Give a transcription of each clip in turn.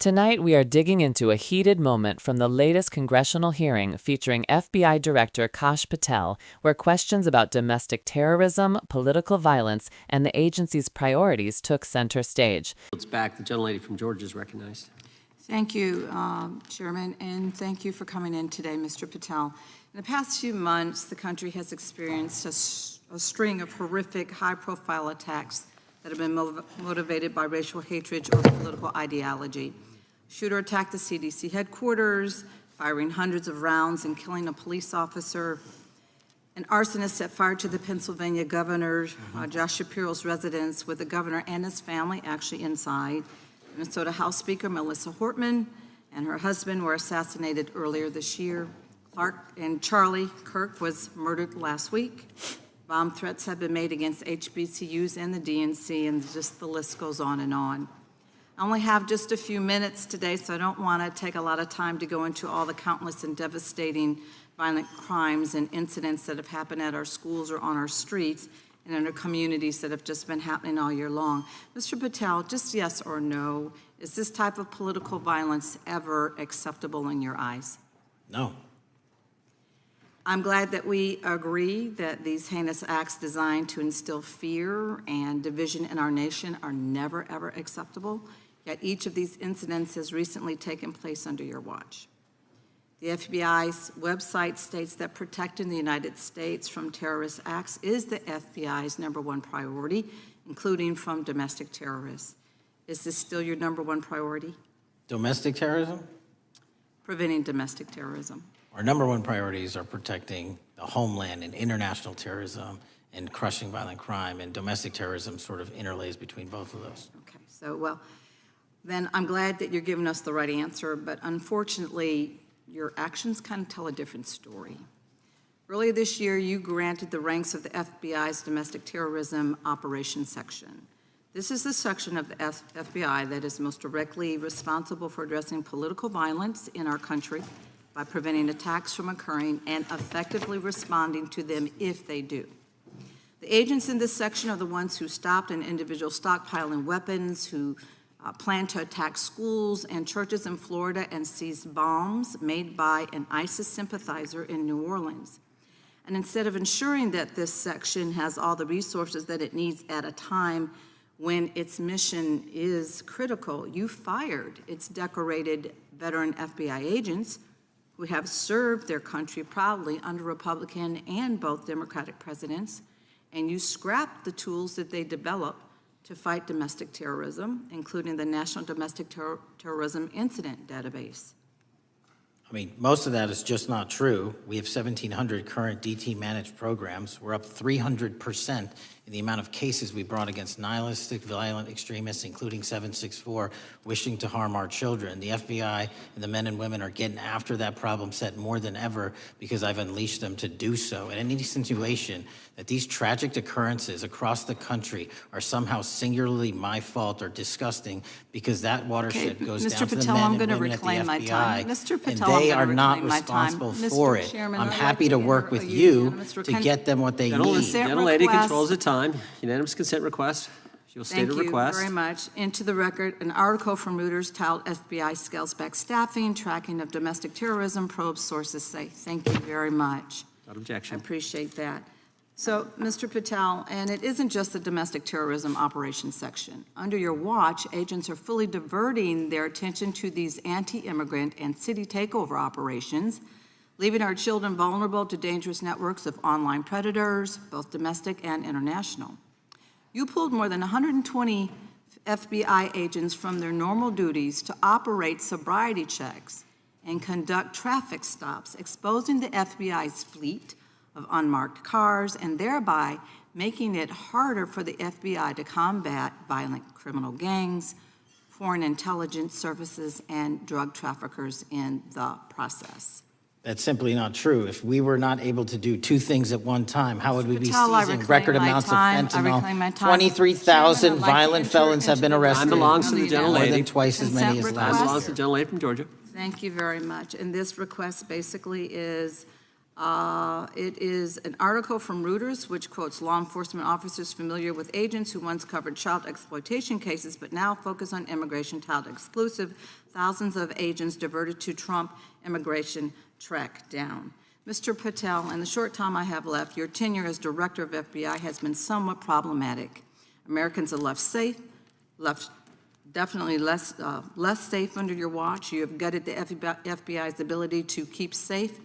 Tonight, we are digging into a heated moment from the latest congressional hearing featuring FBI Director Kash Patel, where questions about domestic terrorism, political violence, and the agency's priorities took center stage. It's back. The gentlelady from Georgia is recognized. Thank you, Chairman, and thank you for coming in today, Mr. Patel. In the past few months, the country has experienced a string of horrific, high-profile attacks that have been motivated by racial hatred or political ideology. Shooter attacked the CDC headquarters, firing hundreds of rounds and killing a police officer. An arsonist set fire to the Pennsylvania governor, Josh Shapiro's residence, with the governor and his family actually inside. Minnesota House Speaker Melissa Hortman and her husband were assassinated earlier this year. Clark and Charlie Kirk was murdered last week. Bomb threats have been made against HBCUs and the DNC, and just the list goes on and on. I only have just a few minutes today, so I don't want to take a lot of time to go into all the countless and devastating violent crimes and incidents that have happened at our schools or on our streets and in our communities that have just been happening all year long. Mr. Patel, just yes or no, is this type of political violence ever acceptable in your eyes? No. I'm glad that we agree that these heinous acts designed to instill fear and division in our nation are never, ever acceptable, yet each of these incidents has recently taken place under your watch. The FBI's website states that protecting the United States from terrorist acts is the FBI's #1 priority, including from domestic terrorists. Is this still your #1 priority? Domestic terrorism? Preventing domestic terrorism. Our #1 priorities are protecting the homeland and international terrorism and crushing violent crime, and domestic terrorism sort of interlays between both of those. Okay, so well, then I'm glad that you're giving us the right answer, but unfortunately, your actions kind of tell a different story. Earlier this year, you granted the ranks of the FBI's Domestic Terrorism Operations Section. This is the section of the FBI that is most directly responsible for addressing political violence in our country by preventing attacks from occurring and effectively responding to them if they do. The agents in this section are the ones who stopped an individual stockpiling weapons, who planned to attack schools and churches in Florida and seized bombs made by an ISIS sympathizer in New Orleans. And instead of ensuring that this section has all the resources that it needs at a time when its mission is critical, you fired its decorated veteran FBI agents who have served their country proudly under Republican and both Democratic presidents, and you scrapped the tools that they developed to fight domestic terrorism, including the National Domestic Terrorism Incident Database. I mean, most of that is just not true. We have 1,700 current DT managed programs. We're up 300% in the amount of cases we brought against nihilistic, violent extremists, including 764, wishing to harm our children. The FBI and the men and women are getting after that problem set more than ever because I've unleashed them to do so. And any insinuation that these tragic occurrences across the country are somehow singularly my fault or disgusting because that watershed goes down to the men and women at the FBI, Mr. Patel, and they are not responsible for it. I'm happy to work with you to get them what they need. Gentlelady controls the time. Unanimous consent request. You'll state a request. Thank you very much. Into the record, an article from Reuters titled FBI Scales Back Staffing, Tracking of Domestic Terrorism, Probes Sources Say. Thank you very much. Without objection. I appreciate that. So, Mr. Patel, and it isn't just the domestic terrorism operations section. Under your watch, agents are fully diverting their attention to these anti-immigrant and city takeover operations, leaving our children vulnerable to dangerous networks of online predators, both domestic and international. You pulled more than 120 FBI agents from their normal duties to operate sobriety checks and conduct traffic stops, exposing the FBI's fleet of unmarked cars and thereby making it harder for the FBI to combat violent criminal gangs, foreign intelligence services, and drug traffickers in the process. That's simply not true. If we were not able to do two things at one time, how would we be seizing record amounts of fentanyl? 23,000 violent felons have been arrested. Time belongs to the gentlelady. More than twice as many as last year. Time belongs to the gentlelady from Georgia. Thank you very much. And this request basically is It is an article from Reuters, which quotes law enforcement officers familiar with agents who once covered child exploitation cases but now focus on immigration child exclusive. Thousands of agents diverted to Trump immigration track down. Mr. Patel, in the short time I have left, your tenure as director of FBI has been somewhat problematic. Americans are left safe, definitely less safe under your watch. You have gutted the FBI's ability to keep safe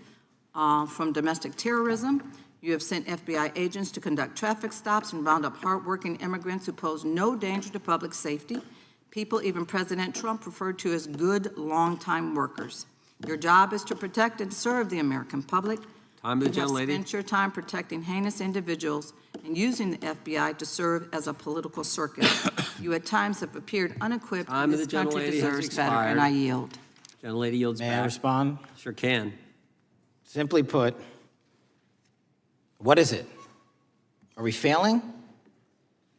from domestic terrorism. You have sent FBI agents to conduct traffic stops and round up hardworking immigrants who pose no danger to public safety. People even President Trump referred to as good, long-time workers. Your job is to protect and serve the American public. Time of the gentlelady. You have spent your time protecting heinous individuals and using the FBI to serve as a political circus. You at times have appeared unequipped, and this country deserves better, and I yield. Gentlelady yields back. May I respond? Sure can. Simply put, what is it? Are we failing?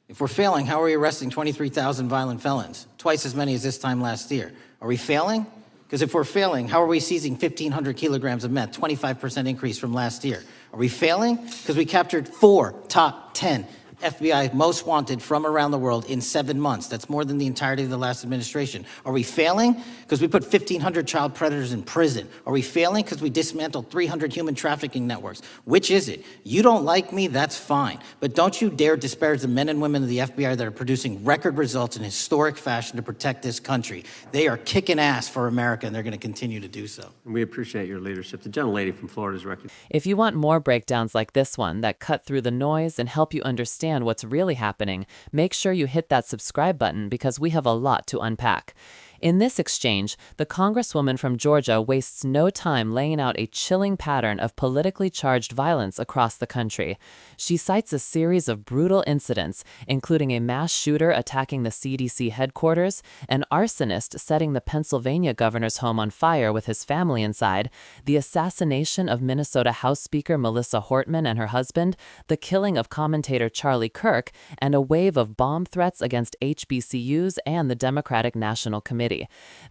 If we're failing, how are we arresting 23,000 violent felons? Twice as many as this time last year. Are we failing? Because if we're failing, how are we seizing 1,500 kilograms of meth, 25% increase from last year? Are we failing? Because we captured 4 top 10 FBI most wanted from around the world in 7 months. That's more than the entirety of the last administration. Are we failing? Because we put 1,500 child predators in prison. Are we failing? Because we dismantled 300 human trafficking networks. Which is it? You don't like me, that's fine. But don't you dare disparage the men and women of the FBI that are producing record results in historic fashion to protect this country. They are kicking ass for America, and they're going to continue to do so. And we appreciate your leadership. The gentlelady from Florida is recognized. If you want more breakdowns like this one that cut through the noise and help you understand what's really happening, make sure you hit that subscribe button because we have a lot to unpack. In this exchange, the Congresswoman from Georgia wastes no time laying out a chilling pattern of politically charged violence across the country. She cites a series of brutal incidents, including a mass shooter attacking the CDC headquarters, an arsonist setting the Pennsylvania governor's home on fire with his family inside, the assassination of Minnesota House Speaker Melissa Hortman and her husband, the killing of commentator Charlie Kirk, and a wave of bomb threats against HBCUs and the Democratic National Committee.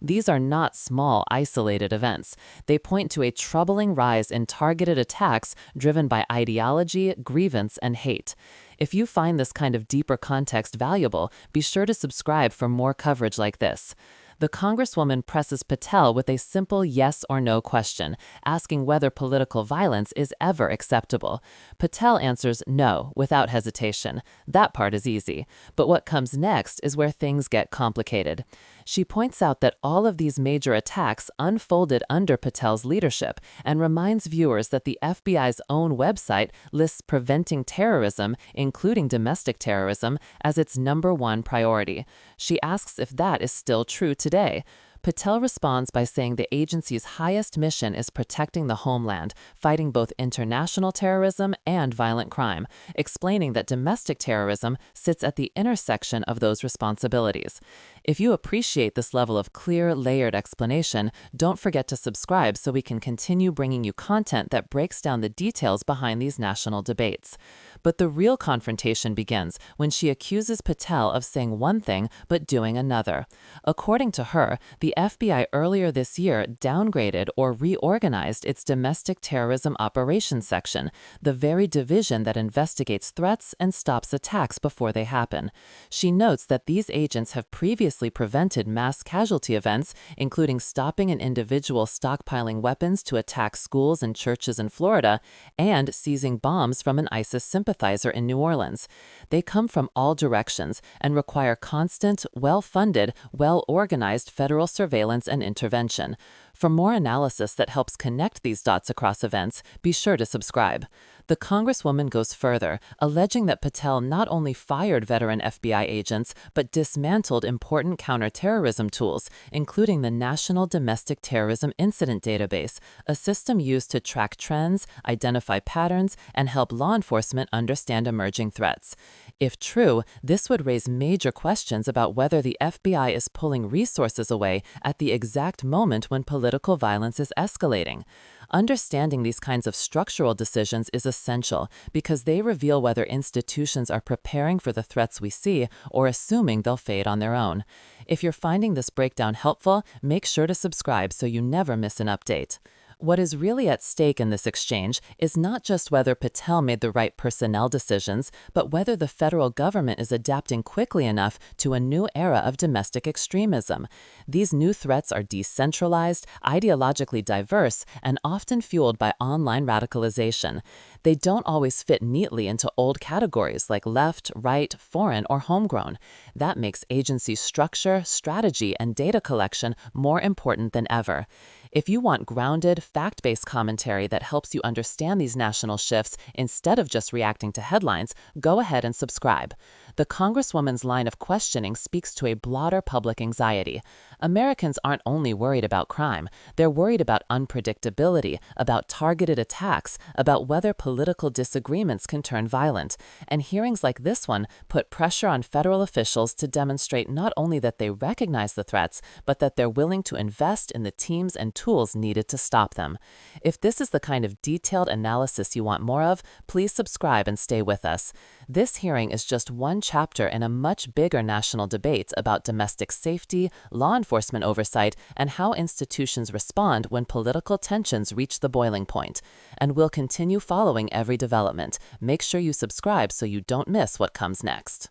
These are not small, isolated events. They point to a troubling rise in targeted attacks driven by ideology, grievance, and hate. If you find this kind of deeper context valuable, be sure to subscribe for more coverage like this. The Congresswoman presses Patel with a simple yes or no question, asking whether political violence is ever acceptable. Patel answers no, without hesitation. That part is easy. But what comes next is where things get complicated. She points out that all of these major attacks unfolded under Patel's leadership and reminds viewers that the FBI's own website lists preventing terrorism, including domestic terrorism, as its #1 priority. She asks if that is still true today. Patel responds by saying the agency's highest mission is protecting the homeland, fighting both international terrorism and violent crime, explaining that domestic terrorism sits at the intersection of those responsibilities. If you appreciate this level of clear, layered explanation, don't forget to subscribe so we can continue bringing you content that breaks down the details behind these national debates. But the real confrontation begins when she accuses Patel of saying one thing but doing another. According to her, the FBI earlier this year downgraded or reorganized its domestic terrorism operations section, the very division that investigates threats and stops attacks before they happen. She notes that these agents have previously prevented mass casualty events, including stopping an individual stockpiling weapons to attack schools and churches in Florida, and seizing bombs from an ISIS sympathizer in New Orleans. They come from all directions and require constant, well-funded, well-organized federal surveillance and intervention. For more analysis that helps connect these dots across events, be sure to subscribe. The Congresswoman goes further, alleging that Patel not only fired veteran FBI agents, but dismantled important counterterrorism tools, including the National Domestic Terrorism Incident Database, a system used to track trends, identify patterns, and help law enforcement understand emerging threats. If true, this would raise major questions about whether the FBI is pulling resources away at the exact moment when political violence is escalating. Understanding these kinds of structural decisions is essential because they reveal whether institutions are preparing for the threats we see or assuming they'll fade on their own. If you're finding this breakdown helpful, make sure to subscribe so you never miss an update. What is really at stake in this exchange is not just whether Patel made the right personnel decisions, but whether the federal government is adapting quickly enough to a new era of domestic extremism. These new threats are decentralized, ideologically diverse, and often fueled by online radicalization. They don't always fit neatly into old categories like left, right, foreign, or homegrown. That makes agency structure, strategy, and data collection more important than ever. If you want grounded, fact-based commentary that helps you understand these national shifts instead of just reacting to headlines, go ahead and subscribe. The Congresswoman's line of questioning speaks to a broader public anxiety. Americans aren't only worried about crime, they're worried about unpredictability, about targeted attacks, about whether political disagreements can turn violent. And hearings like this one put pressure on federal officials to demonstrate not only that they recognize the threats, but that they're willing to invest in the teams and tools needed to stop them. If this is the kind of detailed analysis you want more of, please subscribe and stay with us. This hearing is just one chapter in a much bigger national debate about domestic safety, law enforcement oversight, and how institutions respond when political tensions reach the boiling point. And we'll continue following every development. Make sure you subscribe so you don't miss what comes next.